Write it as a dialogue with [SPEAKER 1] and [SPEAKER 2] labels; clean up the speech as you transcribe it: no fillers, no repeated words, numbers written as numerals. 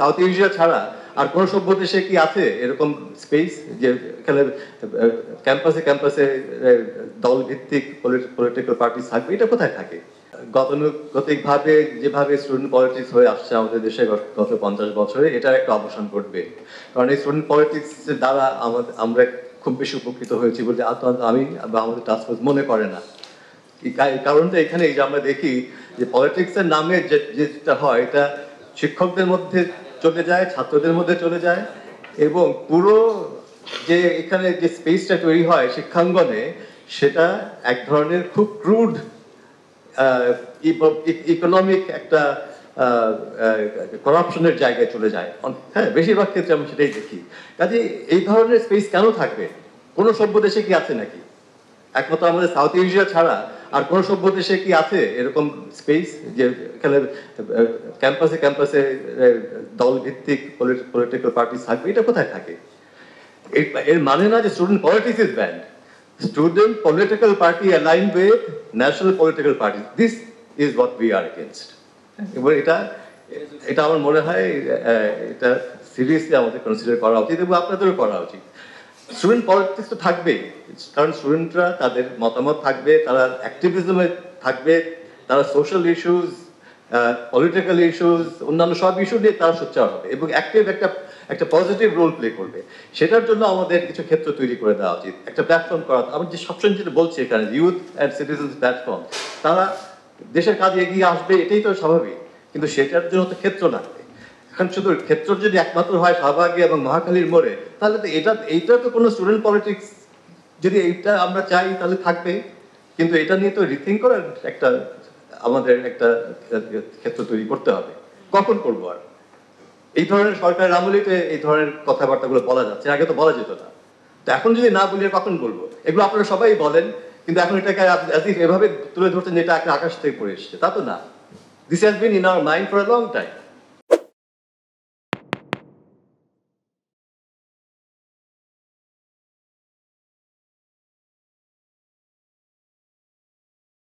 [SPEAKER 1] South Asia ছাড়া আর কোন সভ্য দেশে কি আছে এরকম স্পেস যে এখানে ক্যাম্পাসে ক্যাম্পাসে দল ভিত্তিক পলিটিক্যাল পার্টি থাকবে? এটা কোথায় থাকে? গতানুগতিকভাবে যেভাবে স্টুডেন্ট পলিটিক্স হয়ে আসছে আমাদের দেশে গত 50 বছরে, এটার একটা অবসান ঘটবে। কারণ এই স্টুডেন্ট পলিটিক্স দ্বারা আমরা খুব বেশি উপকৃত হয়েছি বলে আমি বা আমাদের টাস্ক ফোর্স মনে করে না। কারণটা এখানে যে আমরা দেখি যে পলিটিক্সের নামে যেটা হয় এটা শিক্ষকদের মধ্যে চলে যায়, ছাত্রদের মধ্যে চলে যায়, এবং পুরো যে এখানে যে স্পেসটা তৈরি হয় শিক্ষাঙ্গনে, সেটা এক ধরনের খুব ক্রুড ইকোনমিক একটা করাপশনের জায়গায় চলে যায়। হ্যাঁ, বেশিরভাগ ক্ষেত্রে আমি সেটাই দেখি। কাজে এই ধরনের স্পেস কেন থাকবে? কোন সভ্য দেশে কি আছে নাকি? একমাত্র আমাদের সাউথ এশিয়া ছাড়া আর কোন সভ্য দেশে কি আছে এরকম স্পেস যে এখানে ক্যাম্পাসে ক্যাম্পাসে দল ভিত্তিক পলিটিক্যাল পার্টি থাকবে? এটা কোথায় থাকে? এর মানে না যে student politics is band. Student political party aligned with national political parties. This is what we are against. এবার এটা আমার মনে হয় এটা সিরিয়াসলি আমাদের কনসিডার করা উচিত এবং আপনাদেরও করা উচিত। স্টুডেন্ট পলিটিক্স তো থাকবেই, কারণ স্টুডেন্টরা তাদের মতামত থাকবে, তারা অ্যাক্টিভিজমে থাকবে, তারা সোশ্যাল ইস্যুজ, পলিটিক্যাল ইস্যুজ, অন্যান্য সব ইস্যু নিয়ে তারা সোচ্চার হবে এবং অ্যাক্টিভ একটা পজিটিভ রোল প্লে করবে। সেটার জন্য আমাদের কিছু ক্ষেত্র তৈরি করে দেওয়া উচিত, একটা প্ল্যাটফর্ম করা। আমি যে সবসময় যেটা বলছি এখানে, ইউথ অ্যান্ড সিটিজেন্স প্ল্যাটফর্ম, তারা দেশের কাজে এগিয়ে আসবে, এটাই তো স্বাভাবিক, কিন্তু সেটার জন্য তো ক্ষেত্র লাগবে। এখন শুধু ক্ষেত্র যদি একমাত্র হয় শাহবাগে এবং মহাখালীর মোড়ে, তাহলে তো এইটা তো কোনো স্টুডেন্ট পলিটিক্স যদি এইটা আমরা চাই তাহলে থাকবে, কিন্তু এটা নিয়ে তো রিথিঙ্ক করার আমাদের একটা ক্ষেত্র তৈরি করতে হবে। কখন করবো? আর এই ধরনের সরকারের আমলেই তো এই ধরনের কথাবার্তাগুলো বলা যাচ্ছে, আগে তো বলা যেত না। তো এখন যদি না বলি কখন বলবো? এগুলো আপনারা সবাই বলেন, কিন্তু এখন এটাকে এভাবে তুলে ধরছেন যেটা একটা আকাশ থেকে পড়ে এসছে, তা তো না। This has been in our mind for a long time.